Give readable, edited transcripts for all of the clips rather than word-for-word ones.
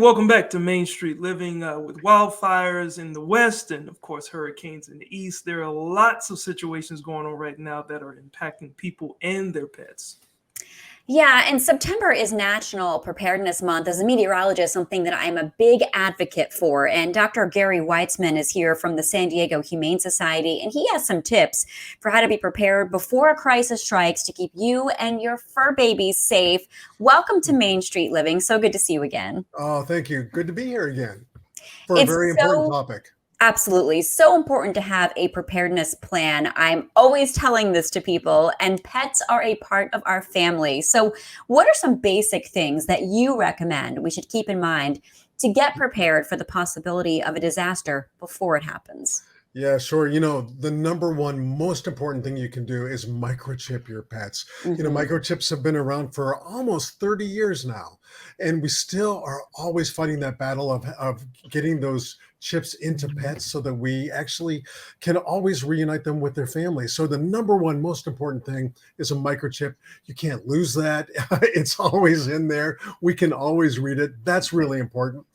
welcome back to Main Street Living. With wildfires in the west and, of course, hurricanes in the east, there are lots of situations going on right now that are impacting people and their pets. Yeah, and September is National Preparedness Month. As a meteorologist, something that I'm a big advocate for. And Dr. Gary Weitzman is here from the San Diego Humane Society, and he has some tips for how to be prepared before a crisis strikes to keep you and your fur babies safe. Welcome to Main Street Living. So good to see you again. Oh, thank you. Good to be here again for a It's very important topic. Absolutely. So important to have a preparedness plan. I'm always telling this to people, and pets are a part of our family. So what are some basic things that you recommend we should keep in mind to get prepared for the possibility of a disaster before it happens? Yeah, sure. You know, the number one most important thing you can do is microchip your pets. You know, microchips have been around for almost 30 years now, and we still are always fighting that battle of getting those chips into pets so that we actually can always reunite them with their families. So the number one most important thing is a microchip. You can't lose that. It's always in there. We can always read it. That's really important.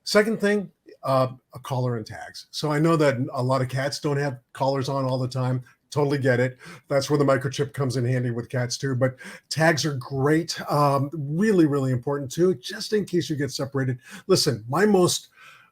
Second thing, a collar and tags. So I know that a lot of cats don't have collars on all the time. Totally get it. That's where the microchip comes in handy with cats too. But tags are great. Really, really important too, just in case you get separated. Listen,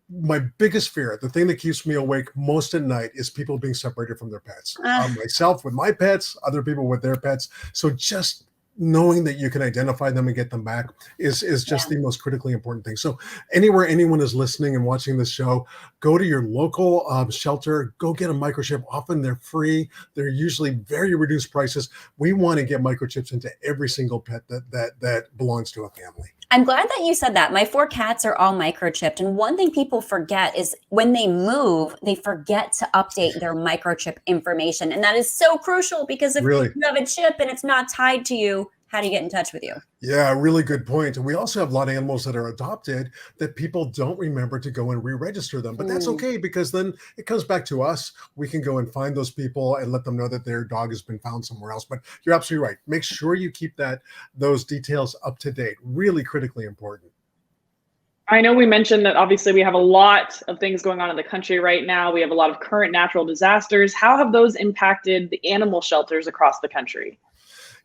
my biggest fear, the thing that keeps me awake most at night, is people being separated from their pets. Myself with my pets, other people with their pets. So just knowing that you can identify them and get them back is just the most critically important thing. So anywhere anyone is listening and watching this show, go to your local shelter, go get a microchip. Often they're free. They're usually very reduced prices. We want to get microchips into every single pet that belongs to a family. I'm glad that you said that. My 4 cats are all microchipped. And one thing people forget is when they move, they forget to update their microchip information. And that is so crucial because if you have a chip and it's not tied to you, how do you get in touch with you? Yeah, really good point. And we also have a lot of animals that are adopted that people don't remember to go and re-register them. But that's okay, because then it comes back to us. We can go and find those people and let them know that their dog has been found somewhere else. But you're absolutely right. Make sure you keep those details up to date. Really critically important. I know we mentioned that obviously we have a lot of things going on in the country right now. We have a lot of current natural disasters. How have those impacted the animal shelters across the country?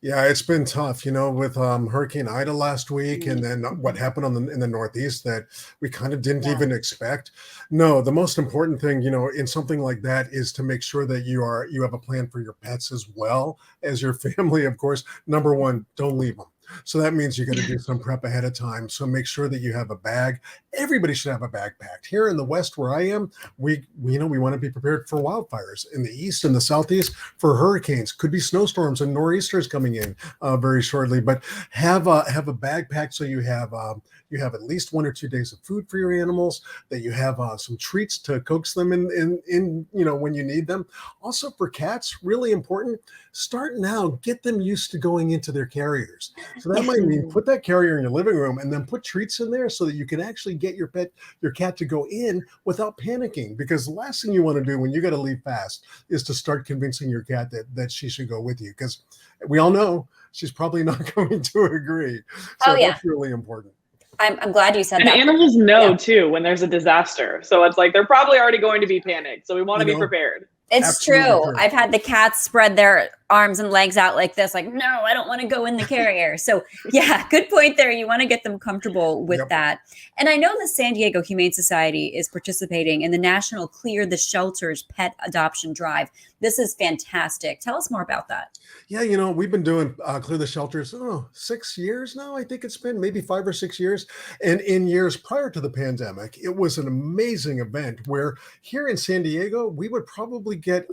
Yeah, it's been tough, you know, with Hurricane Ida last week, and then what happened in the Northeast that we kind of didn't even expect. No, the most important thing, you know, in something like that is to make sure that you have a plan for your pets as well as your family, of course. Number one, don't leave them. So that means you got to do some prep ahead of time. So make sure that you have a bag. Everybody should have a bag packed. Here in the West where I am, we want to be prepared for wildfires. In the East and the Southeast for hurricanes, could be snowstorms and nor'easters coming in very shortly. But have a bag packed so you have at least 1 or 2 days of food for your animals, that you have some treats to coax them in when you need them. Also for cats, really important, start now, get them used to going into their carriers. So that might mean put that carrier in your living room and then put treats in there so that you can actually get your cat to go in without panicking. Because the last thing you want to do when you got to leave fast is to start convincing your cat that she should go with you. Because we all know she's probably not going to agree. So that's really important. I'm glad you said that. And animals know too when there's a disaster. So it's like they're probably already going to be panicked. So we want to be prepared. It's true. I've had the cats spread their arms and legs out like this, like, no, I don't want to go in the carrier. So yeah, good point there. You want to get them comfortable with that. And I know the San Diego Humane Society is participating in the National Clear the Shelters Pet Adoption Drive. This is fantastic. Tell us more about that. Yeah, you know, we've been doing Clear the Shelters, 6 years now. I think it's been maybe 5 or 6 years. And in years prior to the pandemic, it was an amazing event where here in San Diego, we would probably get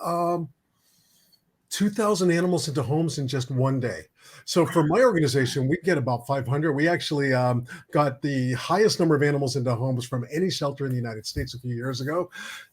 2,000 animals into homes in just one day. So for my organization, we get about 500. We actually got the highest number of animals into homes from any shelter in the United States a few years ago.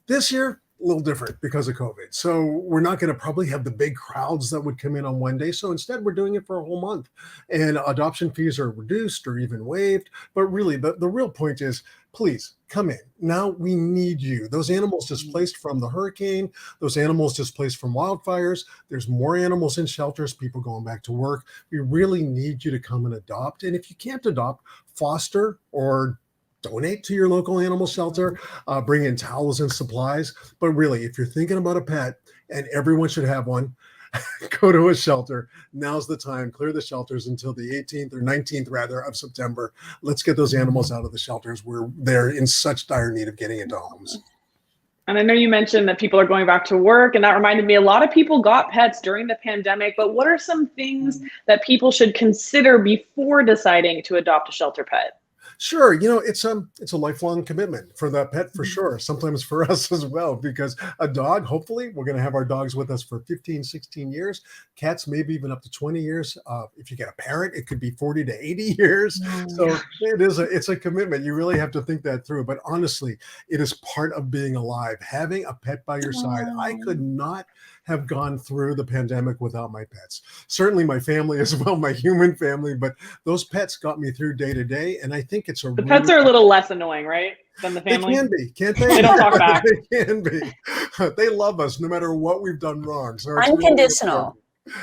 This year, a little different because of COVID. So we're not going to probably have the big crowds that would come in on one day. So instead, we're doing it for a whole month. And adoption fees are reduced or even waived. But really, the real point is, please come in. Now we need you. Those animals displaced from the hurricane, those animals displaced from wildfires, there's more animals in shelters, people going back to work. We really need you to come and adopt. And if you can't adopt, foster or donate to your local animal shelter, bring in towels and supplies. But really, if you're thinking about a pet, and everyone should have one, go to a shelter. Now's the time. Clear the shelters until the 18th or 19th, rather, of September. Let's get those animals out of the shelters where they're in such dire need of getting into homes. And I know you mentioned that people are going back to work, and that reminded me, a lot of people got pets during the pandemic, but what are some things that people should consider before deciding to adopt a shelter pet? Sure, it's a lifelong commitment for that pet for sure. Sometimes for us as well, because a dog, hopefully, we're going to have our dogs with us for 15, 16 years. Cats, maybe even up to 20 years. If you get a parrot, it could be 40 to 80 years. So it's a commitment. You really have to think that through. But honestly, it is part of being alive. Having a pet by your side. I could not have gone through the pandemic without my pets. Certainly my family as well, my human family, but those pets got me through day to day. And I think it's the pets are a little less annoying, right, than the family? They can be, can't they? They don't talk back. They can be. They love us no matter what we've done wrong. So it's unconditional.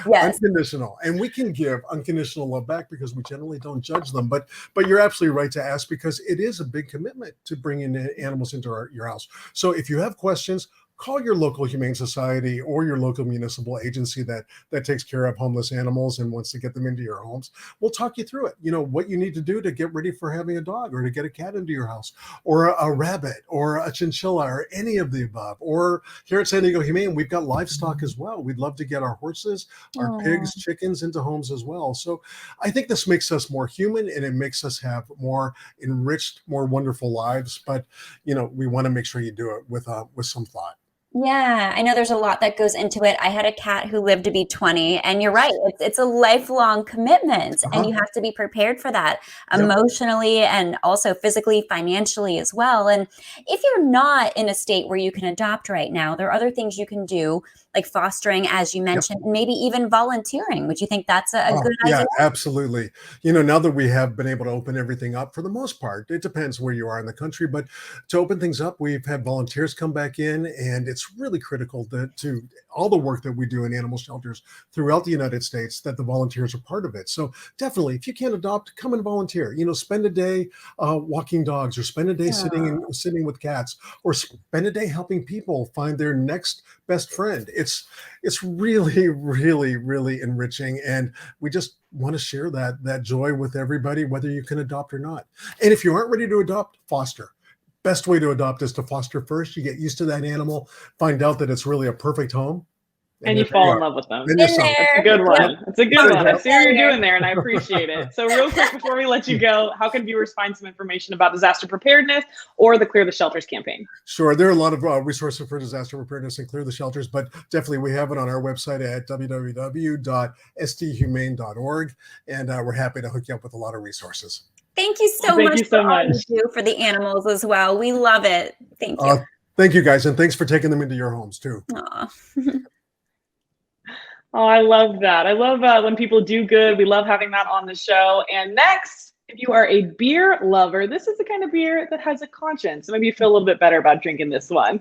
Really yes. Unconditional. And we can give unconditional love back because we generally don't judge them. But you're absolutely right to ask, because it is a big commitment to bring in animals into your house. So if you have questions, call your local Humane Society or your local municipal agency that takes care of homeless animals and wants to get them into your homes. We'll talk you through it. What you need to do to get ready for having a dog or to get a cat into your house or a rabbit or a chinchilla or any of the above. Or here at San Diego Humane, we've got livestock as well. We'd love to get our horses, our pigs, chickens into homes as well. So I think this makes us more human and it makes us have more enriched, more wonderful lives. But, we want to make sure you do it with some thought. Yeah, I know there's a lot that goes into it. I had a cat who lived to be 20, and you're right. It's a lifelong commitment, and you have to be prepared for that emotionally and also physically, financially as well. And if you're not in a state where you can adopt right now, there are other things you can do, like fostering, as you mentioned, and maybe even volunteering. Would you think that's a good idea? Yeah, absolutely. Now that we have been able to open everything up, for the most part, it depends where you are in the country, but to open things up, we've had volunteers come back in, and it's really critical to all the work that we do in animal shelters throughout the United States, that the volunteers are part of it. So definitely, if you can't adopt, come and volunteer. Spend a day walking dogs, or spend a day sitting with cats, or spend a day helping people find their next best friend. It's really, really, really enriching, and we just want to share that joy with everybody, whether you can adopt or not. And if you aren't ready to adopt, foster. Best way to adopt is to foster first. You get used to that animal, find out that it's really a perfect home. And you fall in love with them. It's a good one. It's a good one. I see what you're doing there, and I appreciate it. So real quick, before we let you go, how can viewers find some information about disaster preparedness or the Clear the Shelters campaign? Sure. There are a lot of resources for disaster preparedness and Clear the Shelters, but definitely we have it on our website at www.sthumane.org, and we're happy to hook you up with a lot of resources. Thank you so much for all you do for the animals as well. We love it. Thank you. Thank you, guys, and thanks for taking them into your homes, too. Oh, I love that. I love when people do good. We love having that on the show. And next, if you are a beer lover, this is the kind of beer that has a conscience. So maybe you feel a little bit better about drinking this one.